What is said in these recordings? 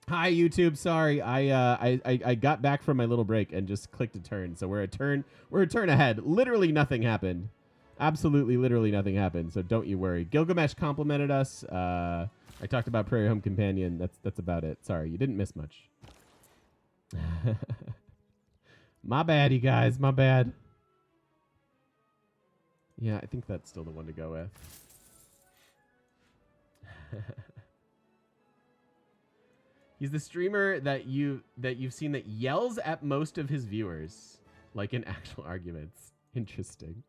Hi YouTube. Sorry, I got back from my little break and just clicked a turn. So we're a turn ahead. Literally nothing happened. Absolutely, literally nothing happened. So don't you worry. Gilgamesh complimented us. I talked about Prairie Home Companion. That's about it. Sorry, you didn't miss much. My bad, you guys. My bad. Yeah, I think that's still the one to go with. He's the streamer that you've seen that yells at most of his viewers, like in actual arguments. Interesting.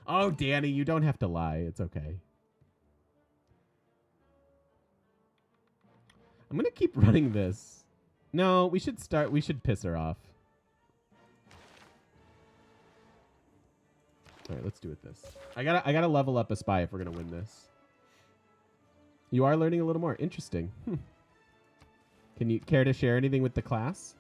Oh, Danny, you don't have to lie. It's okay. I'm gonna keep running this. No, we should start. We should piss her off. All right, let's do it this. I gotta level up a spy if we're gonna win this. You are learning a little more. Interesting. Can you care to share anything with the class?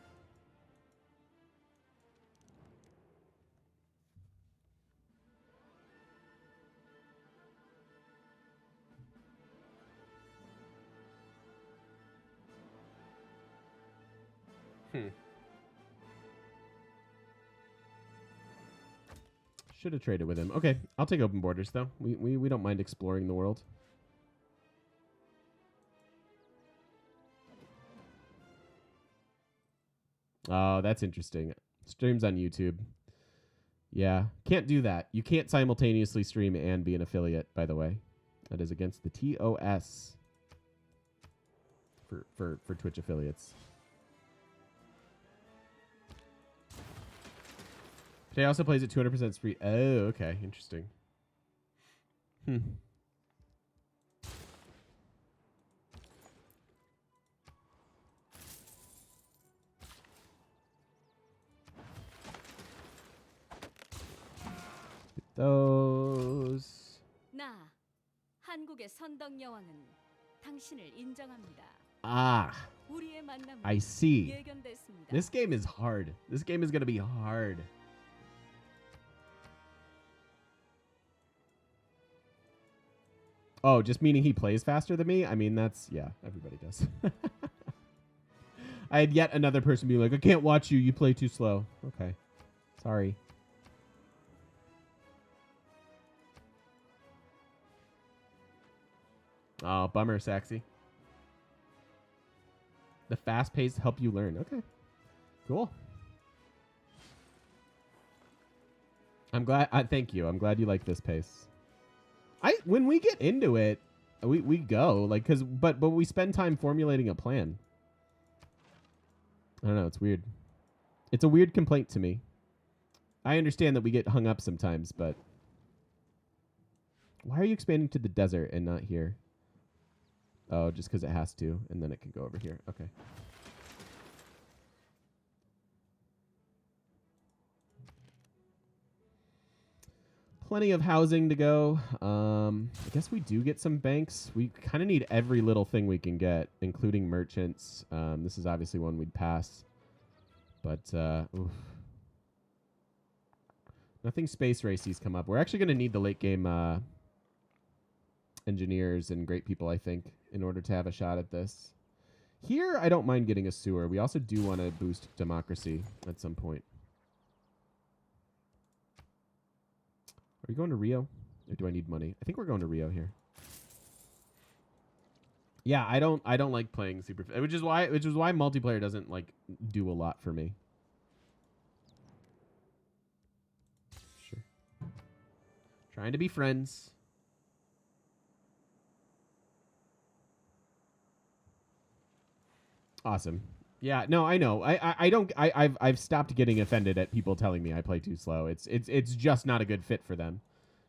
Should have traded with him. Okay, I'll take open borders though. We don't mind exploring the world. Oh, that's interesting. Streams on YouTube. Yeah, can't do that. You can't simultaneously stream and be an affiliate, by the way. That is against the TOS for Twitch affiliates. Today also plays at 200% speed. Oh, okay. Interesting. Those. 나 한국의 선덕 여왕은 당신을 인정합니다. Ah, 우리의 만남은 I see. 예견됐습니다. This game is hard. This game is going to be hard. Oh, just meaning he plays faster than me? I mean, that's, yeah, everybody does. I had yet another person be like, I can't watch you. You play too slow. Okay. Sorry. Oh, bummer, Saxy. The fast pace help you learn. Okay. Cool. I'm glad. Thank you. I'm glad you like this pace. When we get into it, we go like but we spend time formulating a plan. I don't know. It's weird. It's a weird complaint to me. I understand that we get hung up sometimes, but why are you expanding to the desert and not here? Oh, just because it has to, and then it can go over here. Okay. Plenty of housing to go. I guess we do get some banks. We kind of need every little thing we can get, including merchants. This is obviously one we'd pass. But, oof. Nothing space racy's come up. We're actually going to need the late game engineers and great people, I think, in order to have a shot at this. Here, I don't mind getting a sewer. We also do want to boost democracy at some point. Are we going to Rio? Or do I need money? I think we're going to Rio here. Yeah, I don't like playing super, which is why multiplayer doesn't like do a lot for me. Sure. Trying to be friends. Awesome. Yeah, no, I know. I've stopped getting offended at people telling me I play too slow. It's just not a good fit for them.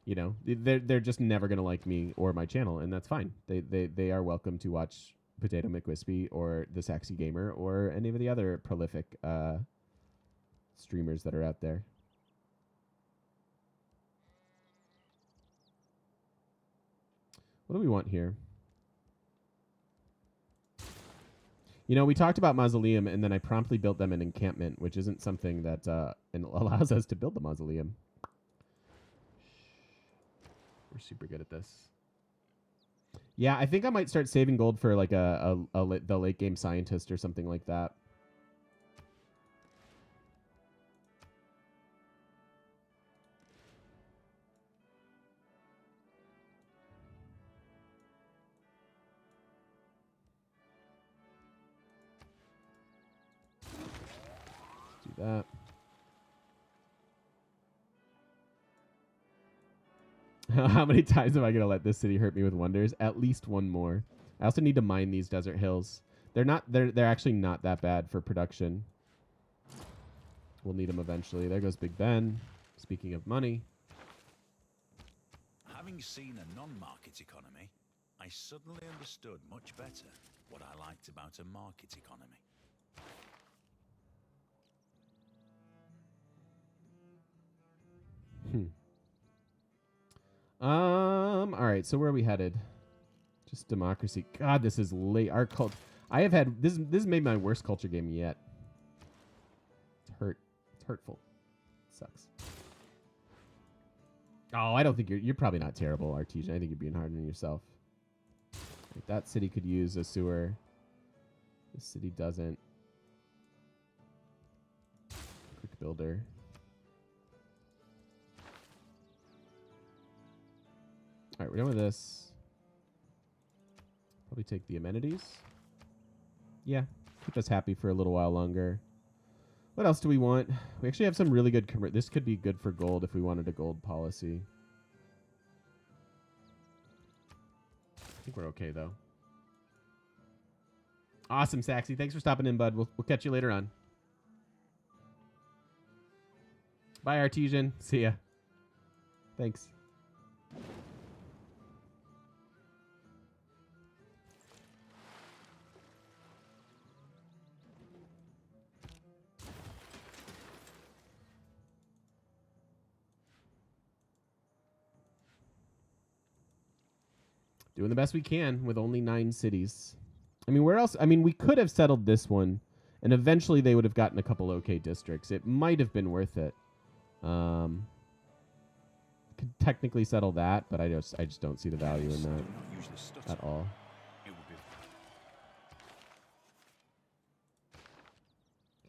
You know, they're just never gonna like me or my channel, and that's fine. They are welcome to watch Potato McWispy or the Saxy Gamer or any of the other prolific streamers that are out there. What do we want here? You know, we talked about mausoleum, and then I promptly built them an encampment, which isn't something that allows us to build the mausoleum. We're super good at this. Yeah, I think I might start saving gold for like the late game scientist or something like that. Do that. How many times am I gonna let this city hurt me with wonders? At least one more. I also need to mine these desert hills. They're actually not that bad for production. We'll need them eventually. There goes Big Ben. Speaking of money. Having seen a non-market economy, I suddenly understood much better what I liked about a market economy. All right, so where are we headed? Just democracy. God, this is late. Our cult. I have had this. This made my worst culture game yet. It's hurt. It's hurtful. It sucks. Oh, I don't think you're probably not terrible, Artesian. I think you're being hard on yourself. Like, that city could use a sewer. This city doesn't. Quick builder. All right, we're done with this. Probably take the amenities. Yeah, keep us happy for a little while longer. What else do we want? We actually have some really good... This could be good for gold if we wanted a gold policy. I think we're okay, though. Awesome, Saxy. Thanks for stopping in, bud. We'll catch you later on. Bye, Artesian. See ya. Thanks. Doing the best we can with only 9 cities. I mean, where else? I mean, we could have settled this one, and eventually they would have gotten a couple okay districts. It might have been worth it. Could technically settle that, but I just don't see the value in that at all.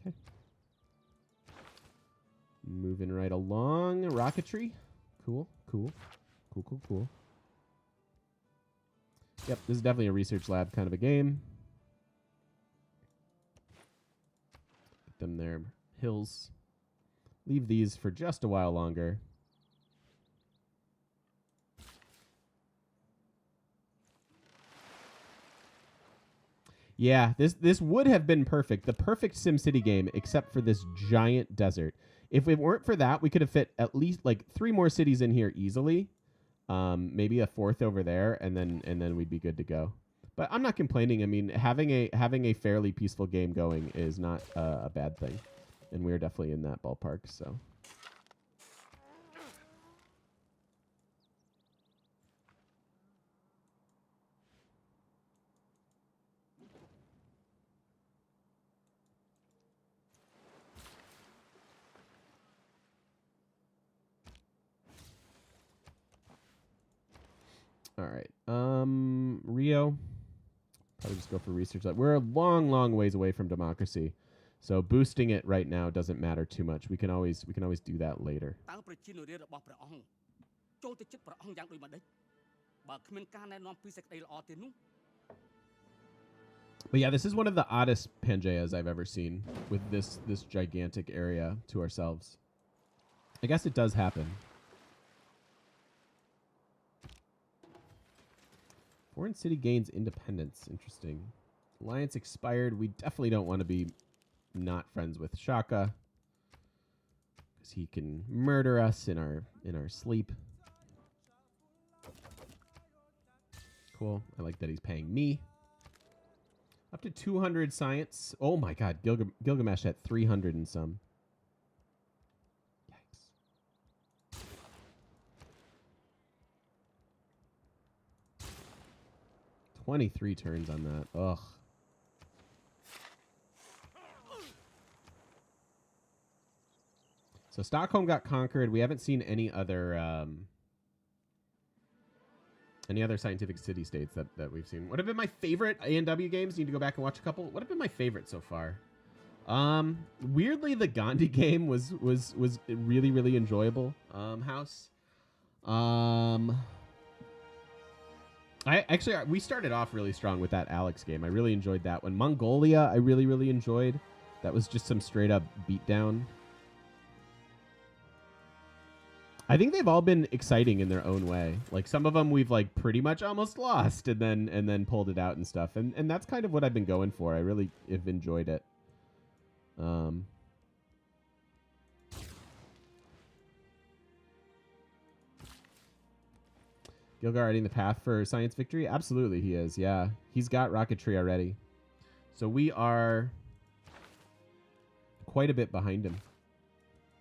Okay. Moving right along. Rocketry. Cool. Yep, this is definitely a research lab kind of a game. Get them their hills. Leave these for just a while longer. Yeah, this would have been perfect. The perfect SimCity game, except for this giant desert. If it weren't for that, we could have fit at least like 3 more cities in here easily. Maybe a 4th over there, and then we'd be good to go. But I'm not complaining. I mean, having a fairly peaceful game going is not a bad thing, and we're definitely in that ballpark. So. All right. Rio. Probably just go for research. We're a long ways away from democracy, so boosting it right now doesn't matter too much. We can always do that later. But yeah, this is one of the oddest Pangeas I've ever seen with this gigantic area to ourselves. I guess it does happen. Foreign city gains independence. Interesting. Alliance expired. We definitely don't want to be not friends with Shaka, because he can murder us in our sleep. Cool. I like that he's paying me. Up to 200 science. Oh my god, Gilgamesh at 300 and some. Yikes. $23 turns on that. Ugh. So Stockholm got conquered. We haven't seen any other Any other scientific city states that we've seen? What have been my favorite A&W games? Need to go back and watch a couple. What have been my favorite so far? Weirdly, the Gandhi game was really, really enjoyable. House. We started off really strong with that Alex game. I really enjoyed that one. Mongolia, I really, really enjoyed. That was just some straight up beatdown. I think they've all been exciting in their own way. Like some of them we've like pretty much almost lost and then pulled it out and stuff. And that's kind of what I've been going for. I really have enjoyed it. Gilgar riding the path for science victory? Absolutely he is, yeah. He's got rocketry already. So we are quite a bit behind him.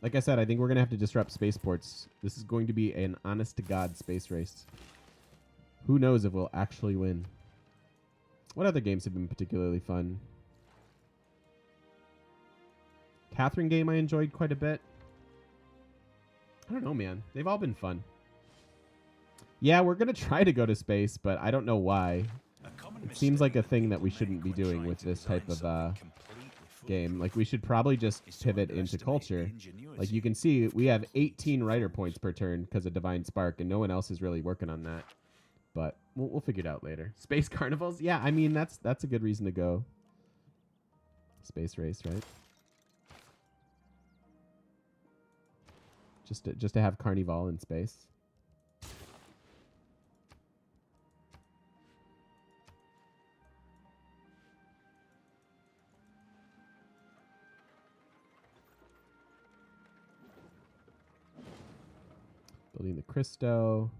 Like I said, I think we're going to have to disrupt spaceports. This is going to be an honest-to-God space race. Who knows if we'll actually win. What other games have been particularly fun? Catherine game I enjoyed quite a bit. I don't know, man. They've all been fun. Yeah, we're going to try to go to space, but I don't know why. It seems like a thing that we shouldn't be doing with this type of game. Like, we should probably just pivot into culture. Like, you can see we have 18 writer points per turn because of Divine Spark, and no one else is really working on that. But we'll figure it out later. Space carnivals? Yeah, I mean, that's a good reason to go. Space race, right? Just to have Carnival in space. Building the Christo.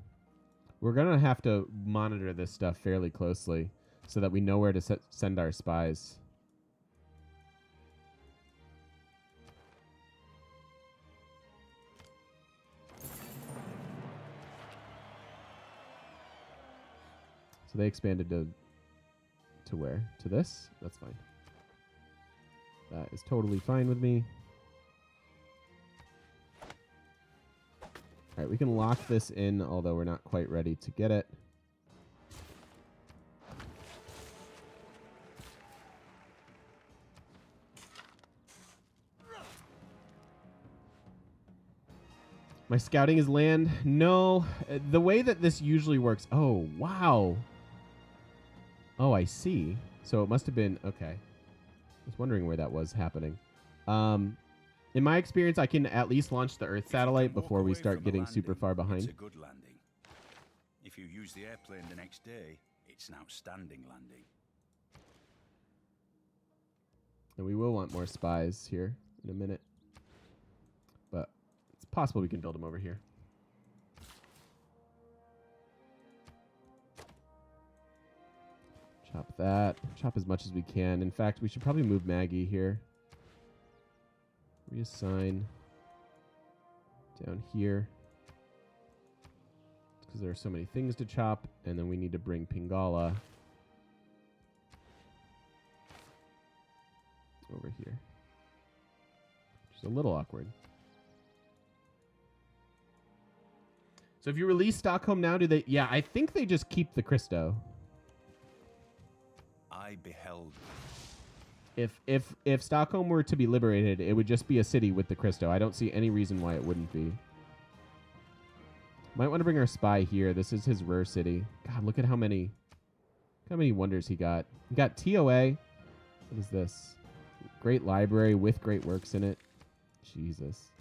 We're going to have to monitor this stuff fairly closely so that we know where to send our spies. So they expanded to where? To this? That's fine. That is totally fine with me. All right, we can lock this in, although we're not quite ready to get it. My scouting is land? No. The way that this usually works... Oh, wow. Oh, I see. So it must have been... Okay. I was wondering where that was happening. In my experience, I can at least launch the Earth satellite before we start getting super far behind. It's a good landing. If you use the airplane the next day, it's an outstanding landing. And we will want more spies here in a minute. But it's possible we can build them over here. Chop that. Chop as much as we can. In fact, we should probably move Maggie here. Reassign down here. Because there are so many things to chop. And then we need to bring Pingala over here. Which is a little awkward. So if you release Stockholm now, do they... Yeah, I think they just keep the Christo. I beheld. If Stockholm were to be liberated, it would just be a city with the Christo. I don't see any reason why it wouldn't be. Might want to bring our spy here. This is his rare city. God, look at how many wonders he got. He got TOA. What is this? Great library with great works in it. Jesus.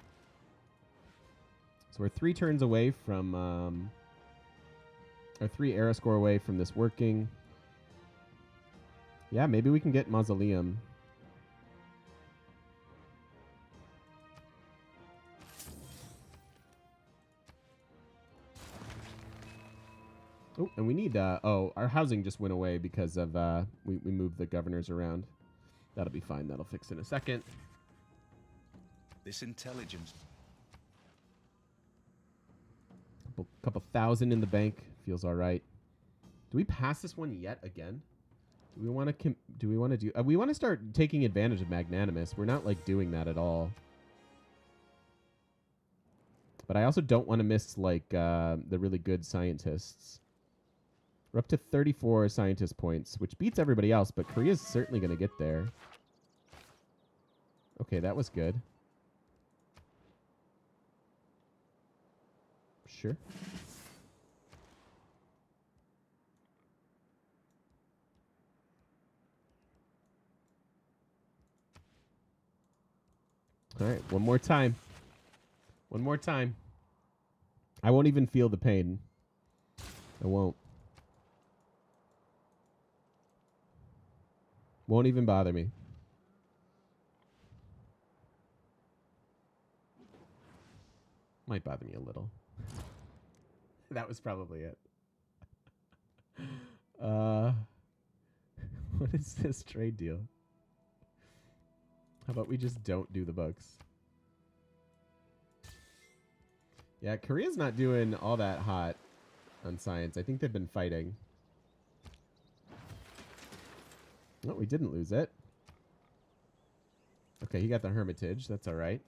So we're 3 turns away from... or 3 era score away from this working. Yeah, maybe we can get Mausoleum. Oh, and we need... oh, our housing just went away because of... we moved the governors around. That'll be fine. That'll fix in a second. This intelligence. Couple thousand in the bank. Feels all right. Do we pass this one yet again? Do we want to do... we want to start taking advantage of Magnanimous. We're not, like, doing that at all. But I also don't want to miss, like, the really good scientists. We're up to 34 scientist points, which beats everybody else, but Korea's certainly going to get there. Okay, that was good. Sure. All right, one more time. One more time. I won't even feel the pain. I won't. Won't even bother me. Might bother me a little. That was probably it. What is this trade deal? How about we just don't do the books? Yeah, Korea's not doing all that hot on science. I think they've been fighting. No, we didn't lose it. Okay, he got the Hermitage. That's all right.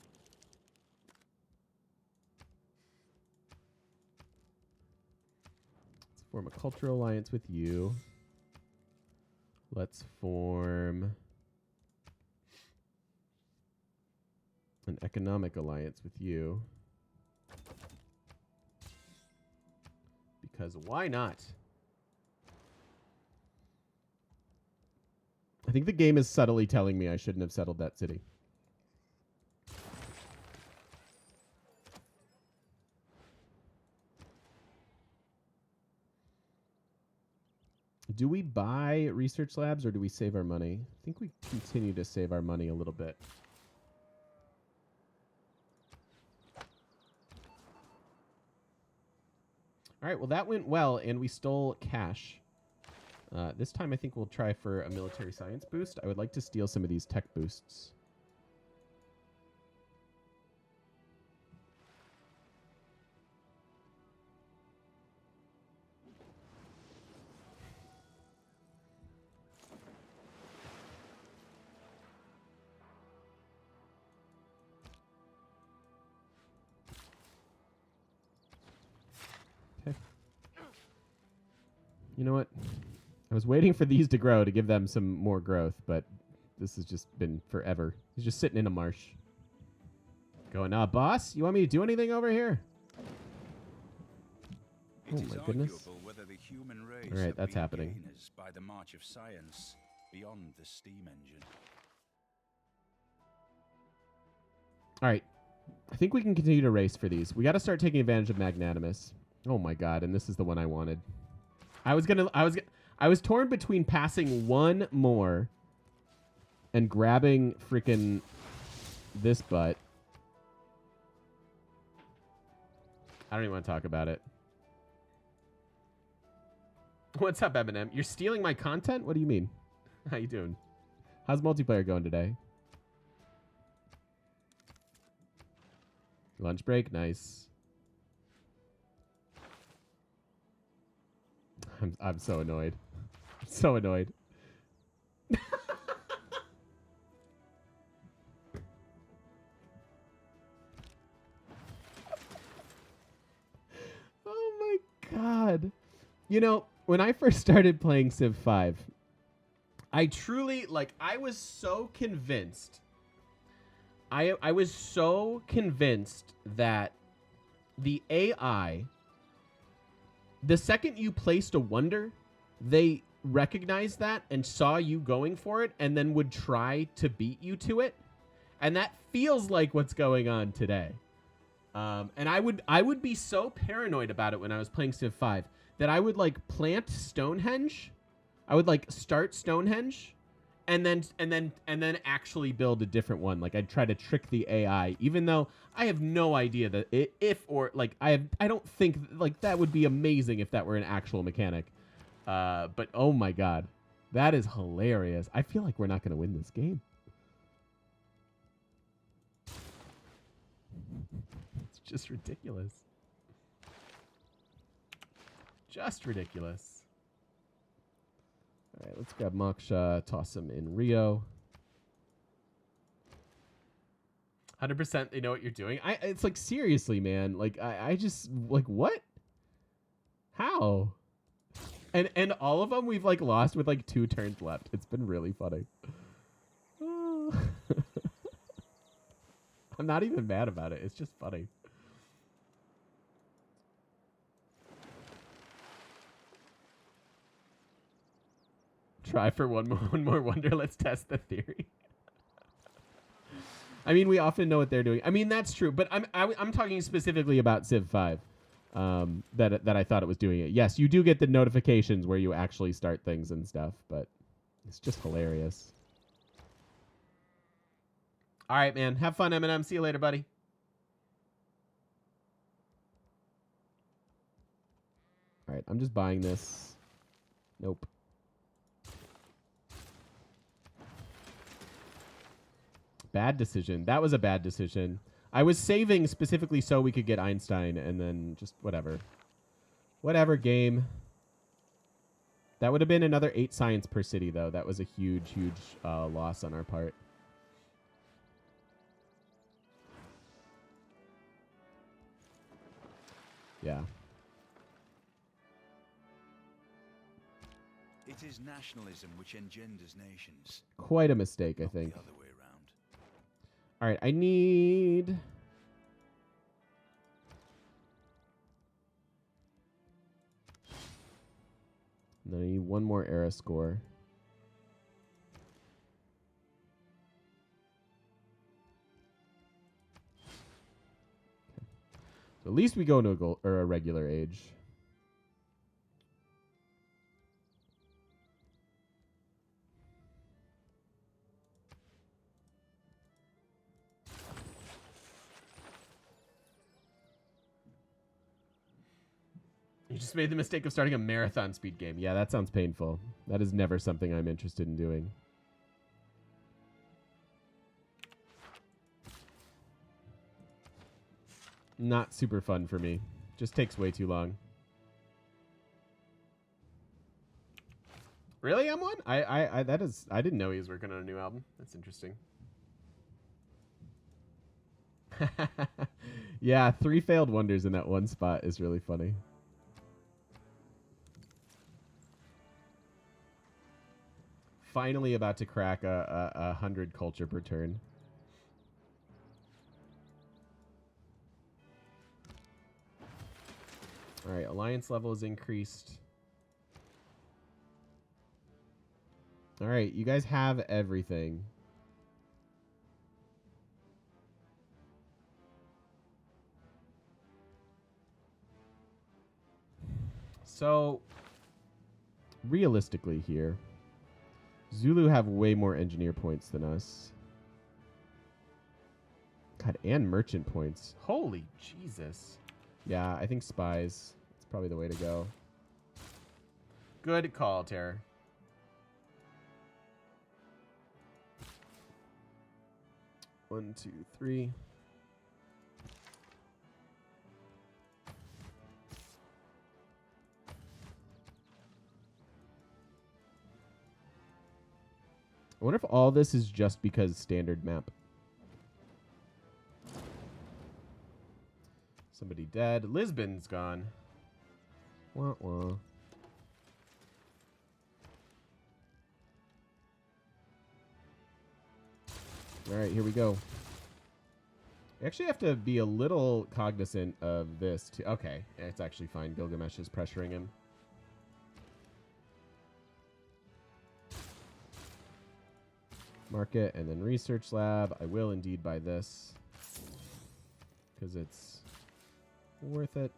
Let's form a cultural alliance with you. Let's form an economic alliance with you. Because why not? I think the game is subtly telling me I shouldn't have settled that city. Do we buy research labs or do we save our money? I think we continue to save our money a little bit. All right, well, that went well, and we stole cash. This time I think we'll try for a military science boost. I would like to steal some of these tech boosts. Okay. You know what? I was waiting for these to grow to give them some more growth, but this has just been forever. He's just sitting in a marsh. Going, boss, you want me to do anything over here? Oh my goodness. All right, that's happening. By the march of science beyond the steam engine. All right. I think we can continue to race for these. We got to start taking advantage of Magnanimous. Oh my god, and this is the one I wanted. I was torn between passing one more and grabbing freaking this butt. I don't even want to talk about it. What's up, Eminem? You're stealing my content? What do you mean? How you doing? How's multiplayer going today? Lunch break? Nice. I'm so annoyed. So annoyed. Oh my god. You know, when I first started playing Civ 5, I truly, I was so convinced. I was so convinced that the AI, the second you placed a wonder, they recognized that and saw you going for it and then would try to beat you to it. And that feels like what's going on today. And I would be so paranoid about it when I was playing Civ 5 that I would plant Stonehenge. I would start Stonehenge and then actually build a different one. I'd try to trick the AI, even though I have no idea that I don't think that would be amazing if that were an actual mechanic. But oh my god, that is hilarious. I feel like we're not going to win this game. It's just ridiculous. Just ridiculous. All right, let's grab Moksha, toss him in Rio. 100% they know what you're doing. It's seriously, man. I just, what? How? And all of them we've like lost with like 2 turns left. It's been really funny. I'm not even mad about it. It's just funny. Try for one more wonder. Let's test the theory. I mean, we often know what they're doing. I mean, that's true, but I'm talking specifically about Civ 5. That I thought it was doing it. Yes, you do get the notifications where you actually start things and stuff, but it's just hilarious. All right, man. Have fun, Eminem. See you later, buddy. All right, I'm just buying this. Nope. Bad decision. That was a bad decision. I was saving specifically so we could get Einstein, and then just whatever. Whatever, game. That would have been another 8 science per city, though. That was a huge, huge loss on our part. Yeah. It is nationalism which engenders nations. Quite a mistake, I Not think. the other way around. All right, I need... And then I need one more era score. Okay. So at least we go into a gold or a regular age. You just made the mistake of starting a marathon speed game. Yeah, that sounds painful. That is never something I'm interested in doing. Not super fun for me. Just takes way too long. Really, M1? I didn't know he was working on a new album. That's interesting. Yeah, 3 failed wonders in that one spot is really funny. Finally about to crack a 100 culture per turn. All right, alliance level is increased. All right, you guys have everything. So, realistically here, Zulu have way more engineer points than us. God, and merchant points. Holy Jesus. Yeah, I think spies. It's probably the way to go. Good call, Terror. One, two, three. I wonder if all this is just because standard map. Somebody dead. Lisbon's gone. Wah, wah. All right, here we go. I actually have to be a little cognizant of this too. Okay, it's actually fine. Gilgamesh is pressuring him. Market and then research lab. I will indeed buy this because it's worth it.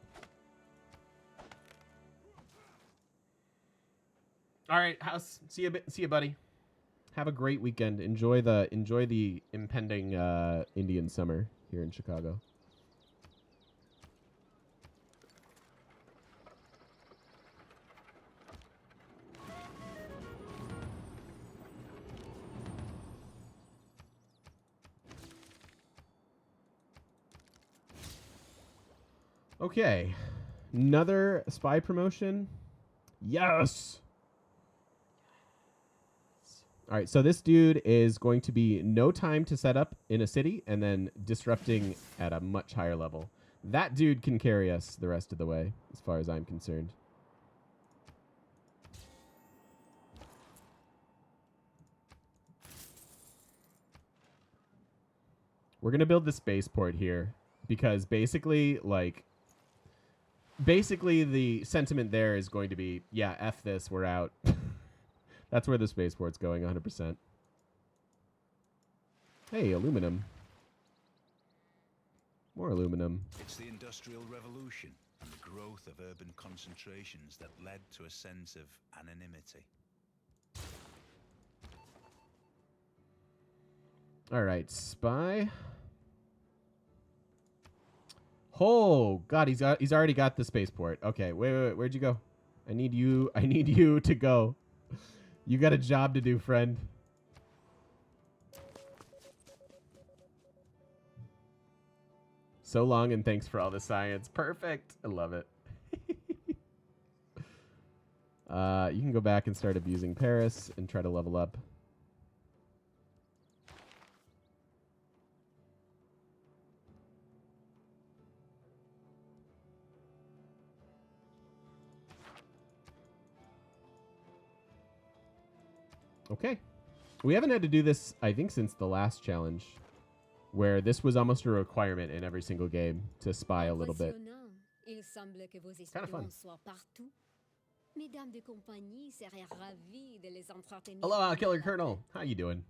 All right, house. See you, buddy. Have a great weekend. Enjoy the impending Indian summer here in Chicago. Okay, another spy promotion. Yes. All right, so this dude is going to be no time to set up in a city and then disrupting at a much higher level. That dude can carry us the rest of the way, as far as I'm concerned. We're going to build the spaceport here because basically, basically the sentiment there is going to be, yeah, F this, we're out. That's where the spaceport's going 100%. Hey, aluminum. More aluminum. It's the Industrial Revolution and the growth of urban concentrations that led to a sense of anonymity. All right, spy. Oh God, he's already got the spaceport. Okay, wait, where'd you go? I need you to go. You got a job to do, friend. So long and thanks for all the science. Perfect. I love it. You can go back and start abusing Paris and try to level up. Okay. We haven't had to do this, I think, since the last challenge, where this was almost a requirement in every single game to spy a little bit. Kind of fun. Aloha, Killer Colonel. How you doing?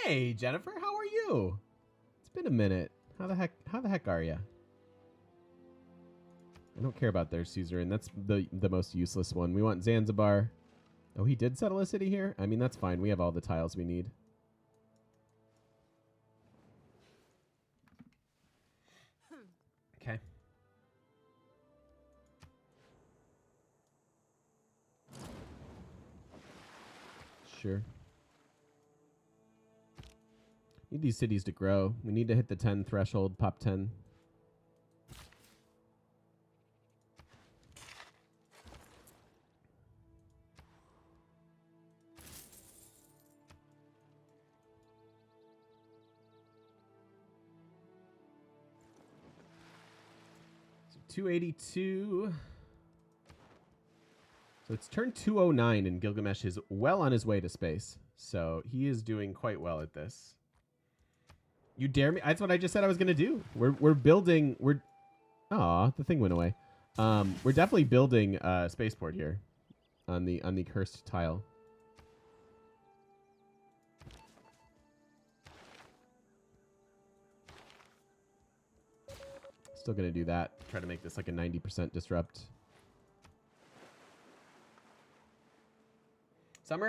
Hey, Jennifer, how are you? It's been a minute. How the heck are you? I don't care about their suzerain. That's the most useless one. We want Zanzibar. Oh, he did settle a city here? I mean, that's fine. We have all the tiles we need. Okay. Sure. Need these cities to grow. We need to hit the 10 threshold, pop 10. So 282. So it's turn 209 and Gilgamesh is well on his way to space. So he is doing quite well at this. You dare me? That's what I just said I was gonna do. We're building. Aw, the thing went away. We're definitely building a spaceport here, on the cursed tile. Still gonna do that. Try to make this like a 90% disrupt.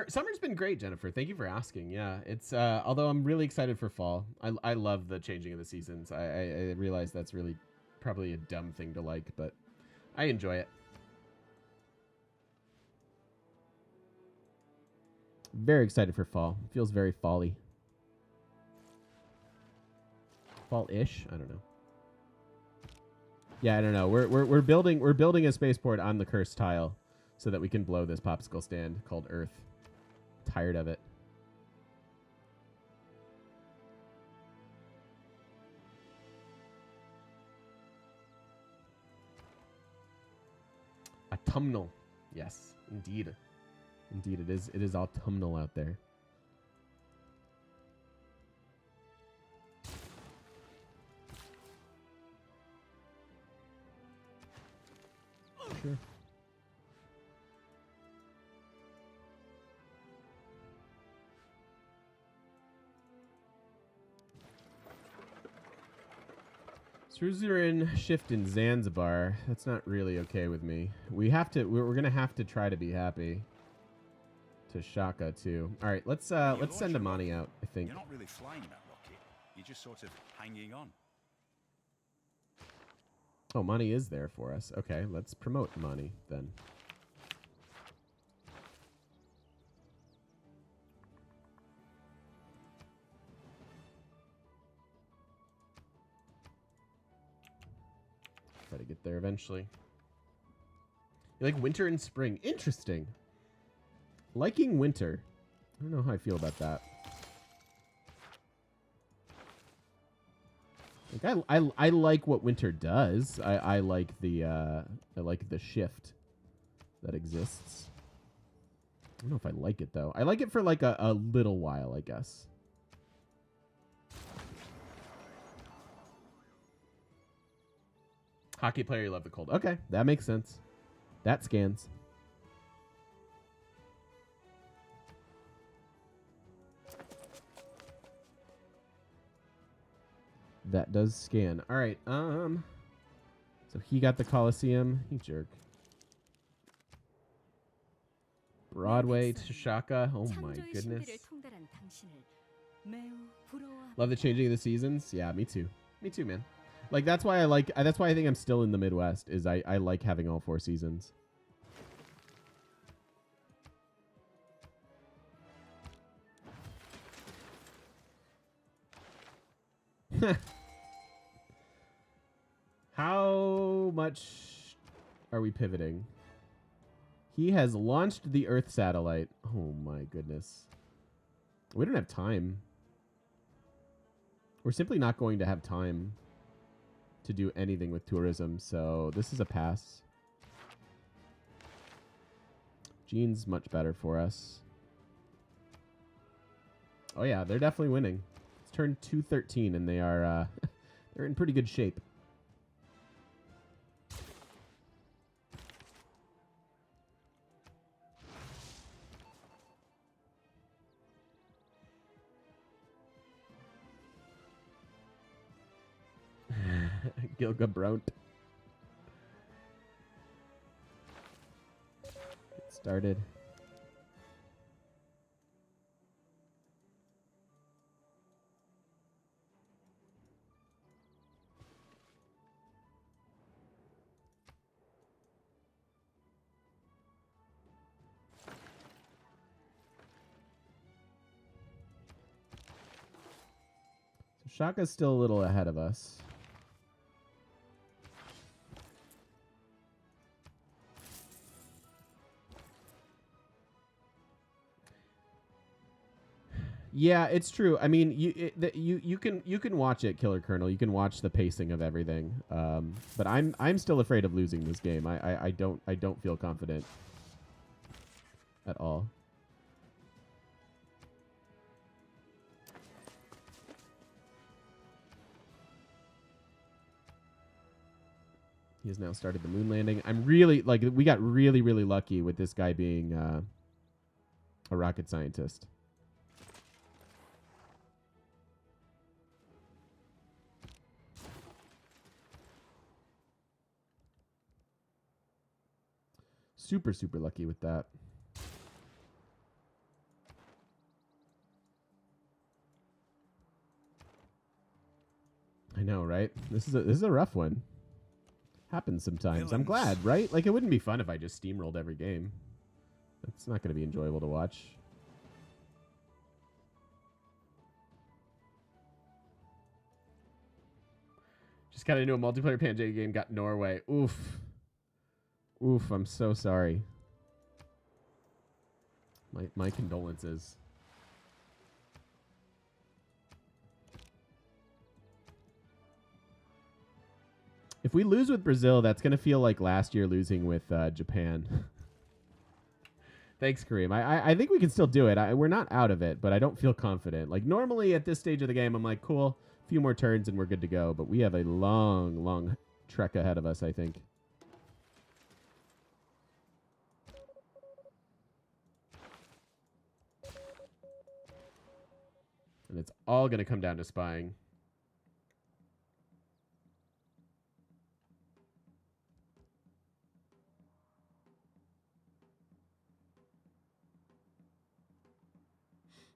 Summer's been great, Jennifer. Thank you for asking. Yeah, it's although I'm really excited for fall. I love the changing of the seasons. I realize that's really probably a dumb thing to like, but I enjoy it. Very excited for fall. Feels very fall-y. Fall-ish? I don't know. Yeah, I don't know. We're building a spaceport on the cursed tile so that we can blow this popsicle stand called Earth. Tired of it. Autumnal. Yes, indeed. Indeed, it is. It is autumnal out there. Sure. Suzerain shift in Zanzibar. That's not really okay with me. We have to. We're gonna have to try to be happy. To Shaka too. All right, let's send Amani out. I think. You're not really flying that rocket. You're just sort of hanging on. Oh, Mani is there for us. Okay, let's promote Mani then. Try to get there eventually. You like winter and spring. Interesting. Liking winter. I don't know how I feel about that. Like I like what winter does. I like the shift that exists. I don't know if I like it though. I like it for like a little while, I guess. Hockey player, you love the cold. Okay, that makes sense. That scans. That does scan. All right. So he got the Coliseum. You jerk. Broadway to Shaka. Oh my 창조의 goodness. 신비를 통달한 당신을 매우 부러워합니다. Love the changing of the seasons. Yeah, me too. Me too, man. Like that's why I think I'm still in the Midwest is I like having all 4 seasons. How much are we pivoting? He has launched the Earth satellite. Oh my goodness. We don't have time. We're simply not going to have time to do anything with tourism, so this is a pass. Gene's much better for us. Oh yeah, they're definitely winning. It's turn 213 and they are they're in pretty good shape. Gilga Bront. Get started. So Shaka's still a little ahead of us. Yeah, it's true. I mean, you can watch it, Killer Colonel. You can watch the pacing of everything. But I'm still afraid of losing this game. I don't feel confident at all. He has now started the moon landing. I'm really we got really lucky with this guy being a rocket scientist. Super lucky with that. I know, right? This is a rough one. Happens sometimes. I'm glad, right? Like it wouldn't be fun if I just steamrolled every game. It's not going to be enjoyable to watch. Just got into a multiplayer Pangea game, got Norway. Oof. Oof, I'm so sorry. My condolences. If we lose with Brazil, that's going to feel like last year losing with Japan. Thanks, Kareem. I think we can still do it. We're not out of it, but I don't feel confident. Like normally at this stage of the game, I'm like, cool, a few more turns and we're good to go. But we have a long trek ahead of us, I think. And it's all going to come down to spying.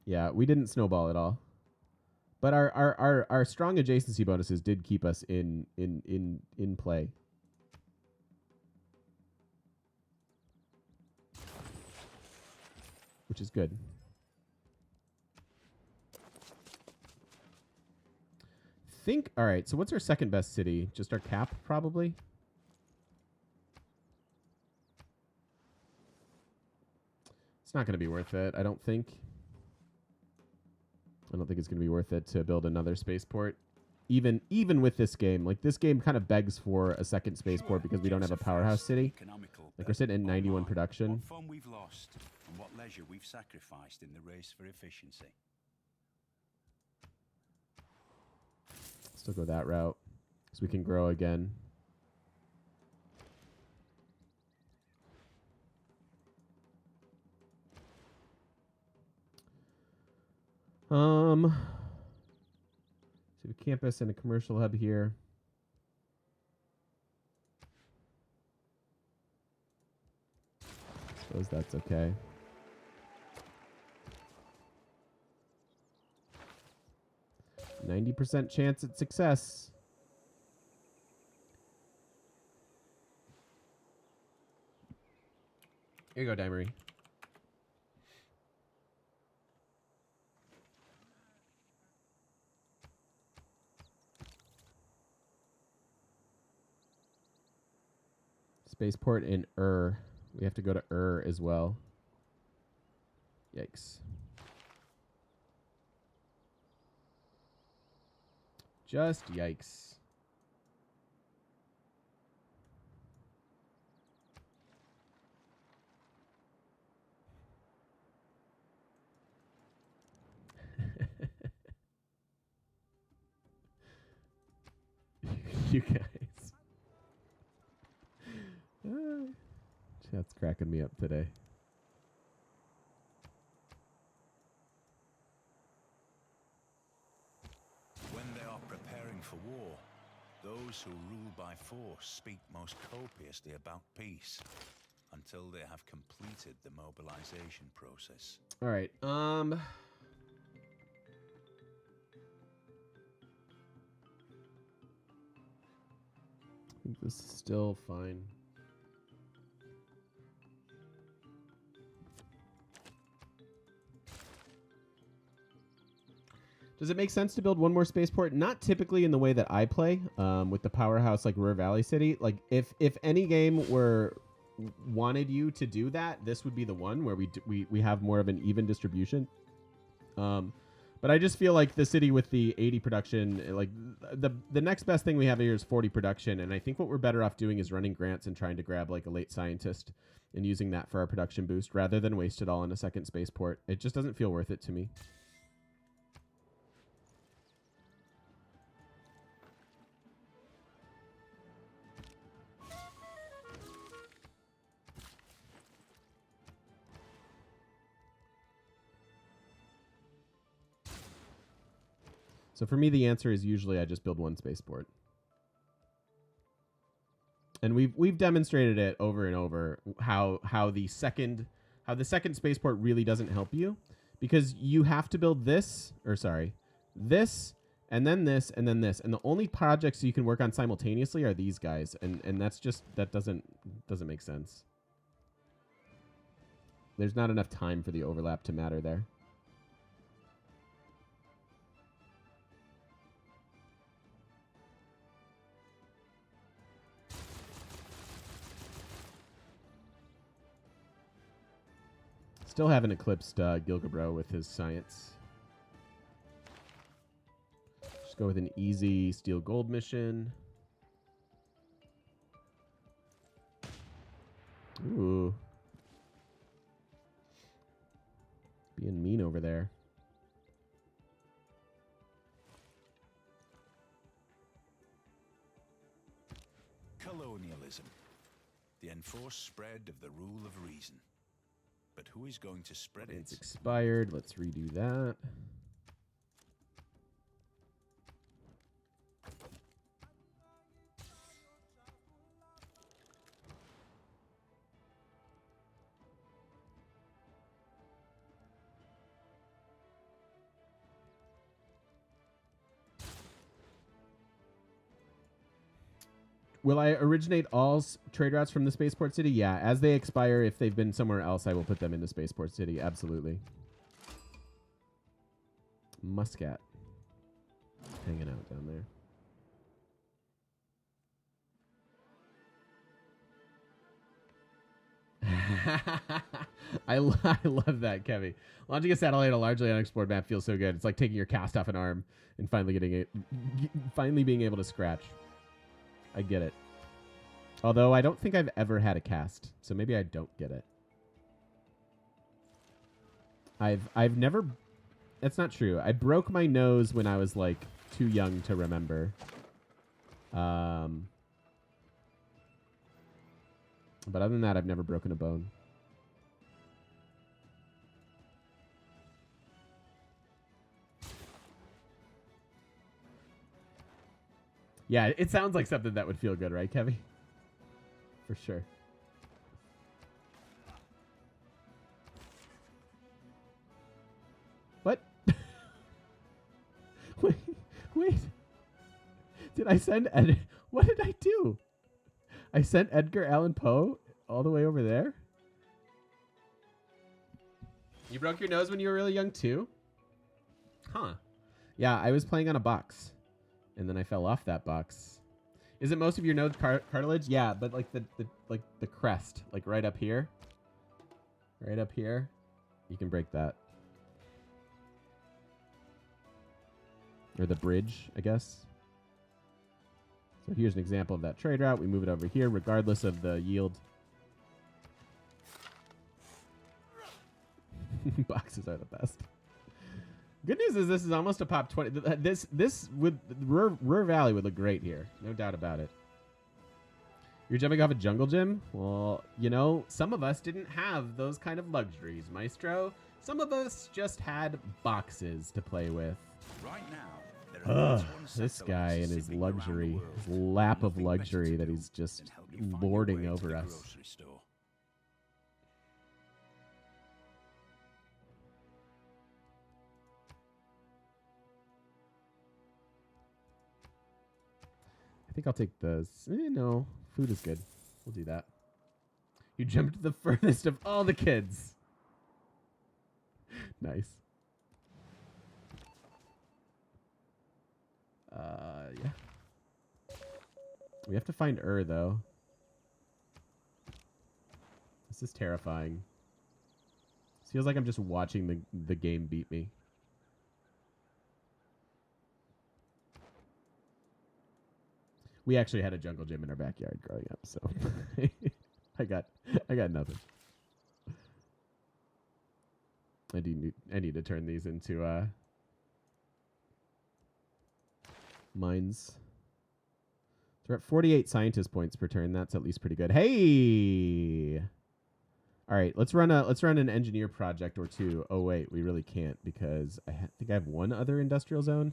Yeah, we didn't snowball at all. But our strong adjacency bonuses did keep us in play. Which is good. All right, so what's our second best city? Just our cap, probably? It's not going to be worth it, I don't think. I don't think it's going to be worth it to build another spaceport. even with this game. Like, this game kind of begs for a second spaceport because we don't have a powerhouse city. Like, we're sitting at 91 production. What fun we've lost and what leisure we've sacrificed in the race for efficiency. Still go that route so we can grow again. So the campus and a commercial hub here. Suppose that's okay. %90 chance at success. Here you go, Dimery. Spaceport in We have to go to as well. Yikes. Just yikes. You guys. Chat's cracking me up today. When they are preparing for war, those who rule by force speak most copiously about peace until they have completed the mobilization process. All right. I think this is still fine. Does it make sense to build one more spaceport? Not typically in the way that I play, with the powerhouse like Ruhr Valley City. Like if any game wanted you to do that, this would be the one where we have more of an even distribution. But I just feel like the city with the 80 production, like the next best thing we have here is 40 production, and I think what we're better off doing is running grants and trying to grab like a late scientist and using that for our production boost rather than waste it all on a second spaceport. It just doesn't feel worth it to me. So for me, the answer is usually I just build one spaceport. And we've demonstrated it over and over how the second spaceport really doesn't help you, because you have to build this and then this and then this, and the only projects you can work on simultaneously are these guys, and that's just that doesn't make sense. There's not enough time for the overlap to matter there. Still haven't eclipsed Gilgabro with his science. Just go with an easy steel gold mission. Ooh. Being mean over there. Colonialism. The enforced spread of the rule of reason. But who is going to spread it? It's expired. Let's redo that. Will I originate all trade routes from the Spaceport City? Yeah. As they expire, if they've been somewhere else, I will put them into Spaceport City. Absolutely. Muscat. Hanging out down there. I love that, Kevy. Launching a satellite on a largely unexplored map feels so good. It's like taking your cast off an arm and finally finally being able to scratch. I get it. Although I don't think I've ever had a cast, so maybe I don't get it. I've never. That's not true. I broke my nose when I was like too young to remember. But other than that, I've never broken a bone. Yeah, it sounds like something that would feel good, right, Kevy? For sure. What? Wait. Did I send What did I do? I sent Edgar Allan Poe all the way over there? You broke your nose when you were really young too? Huh. Yeah, I was playing on a box. And then I fell off that box. Is it most of your nose cartilage? Yeah, but like the crest, like right up here. Right up here. You can break that. Or the bridge, I guess. So here's an example of that trade route. We move it over here regardless of the yield. Boxes are the best. Good news is this is almost a pop 20. This would Ruhr Valley would look great here. No doubt about it. You're jumping off a jungle gym? Well, you know, some of us didn't have those kind of luxuries, Maestro. Some of us just had boxes to play with. Right now, this guy and his luxury, his lap of luxury that he's just lording over us. I think I'll take the... no, food is good. We'll do that. You jumped the furthest of all the kids. Nice. Yeah. We have to find though. This is terrifying. This feels like I'm just watching the game beat me. We actually had a jungle gym in our backyard growing up, so I got nothing. I need to turn these into mines. So we're at 48 scientist points per turn. That's at least pretty good. Hey. All right, let's run an engineer project or two. Oh wait, we really can't because I think I have one other industrial zone.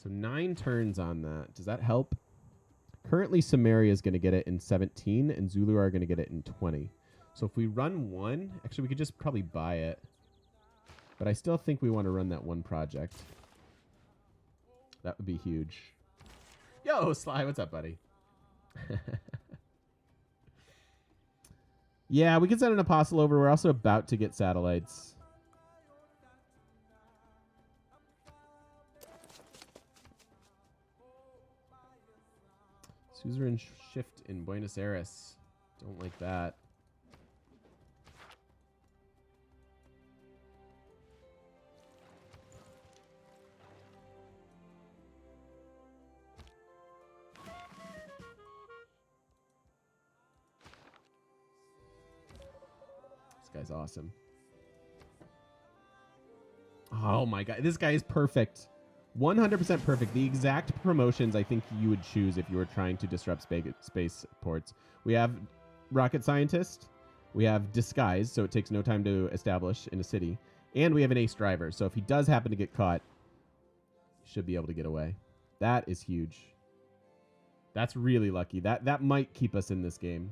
So 9 turns on that. Does that help? Currently, Samaria is going to get it in 17, and Zulu are going to get it in 20. So if we run one, actually, we could just probably buy it. But I still think we want to run that one project. That would be huge. Yo, Sly, what's up, buddy? Yeah, we can send an apostle over. We're also about to get satellites. Suzerain shift in Buenos Aires. Don't like that. This guy's awesome. Oh my god, this guy is perfect. 100% perfect. The exact promotions I think you would choose if you were trying to disrupt spaceports. We have rocket scientist. We have disguise, so it takes no time to establish in a city. And we have an ace driver, so if he does happen to get caught, he should be able to get away. That is huge. That's really lucky. That might keep us in this game.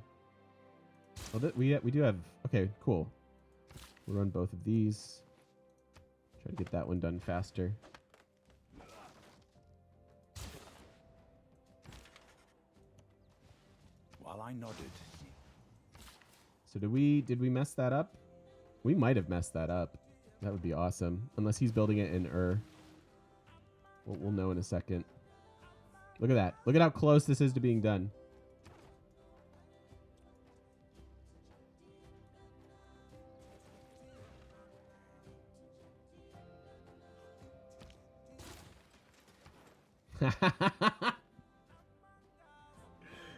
Well, we do have... Okay, cool. We'll run both of these. Try to get that one done faster. While I nodded. So did we mess that up? We might have messed that up. That would be awesome. Unless he's building it in We'll know in a second. Look at that. Look at how close this is to being done.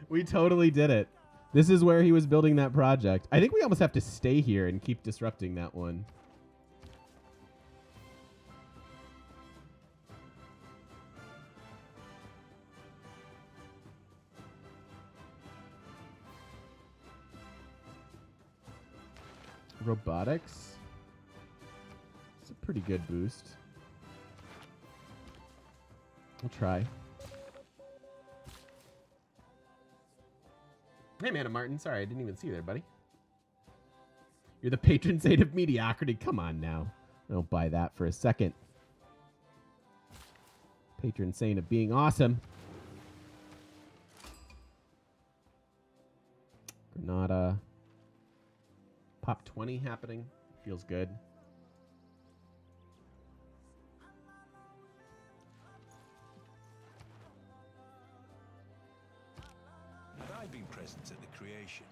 We totally did it. This is where he was building that project. I think we almost have to stay here and keep disrupting that one. Robotics. It's a pretty good boost. I'll try. Hey, Mana Martin. Sorry, I didn't even see you there, buddy. You're the patron saint of mediocrity. Come on now. I don't buy that for a second. Patron saint of being awesome. Granada. Pop 20 happening. Feels good. Had I been present at the creation,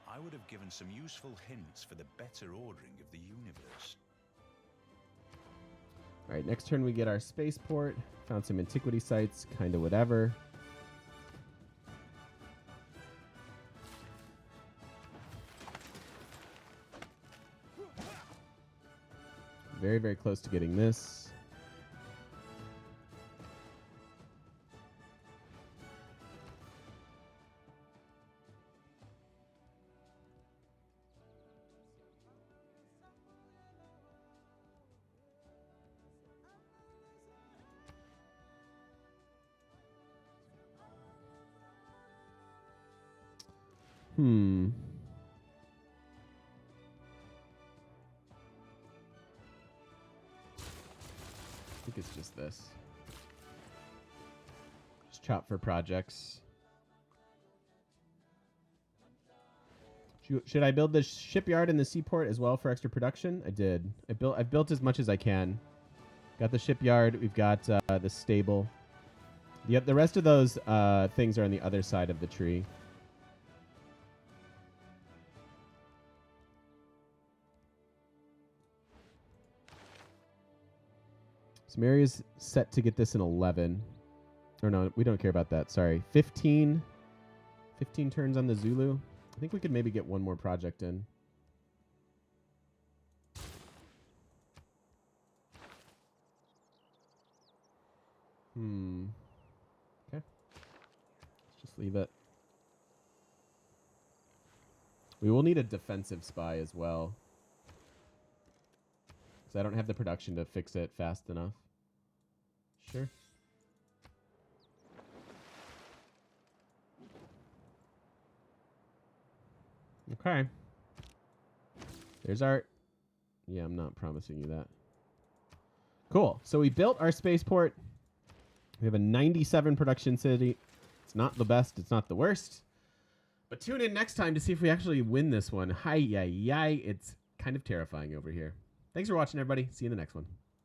I would have given some useful hints for the better ordering of the universe. All right, next turn we get our spaceport. Found some antiquity sites, kind of whatever. Very, very close to getting this. I think it's just this. Just chop for projects. Should I build the shipyard and the seaport as well for extra production? I did. I've built as much as I can. Got the shipyard. We've got the stable. The rest of those things are on the other side of the tree. Maria's set to get this in 11. Or no, we don't care about that. Sorry. 15 turns on the Zulu. I think we could maybe get one more project in. Okay. Let's just leave it. We will need a defensive spy as well. Because I don't have the production to fix it fast enough. Sure. Okay. There's our... Yeah, I'm not promising you that. Cool. So we built our spaceport. We have a 97 production city. It's not the best. It's not the worst. But tune in next time to see if we actually win this one. Hi-yi-yi. It's kind of terrifying over here. Thanks for watching, everybody. See you in the next one.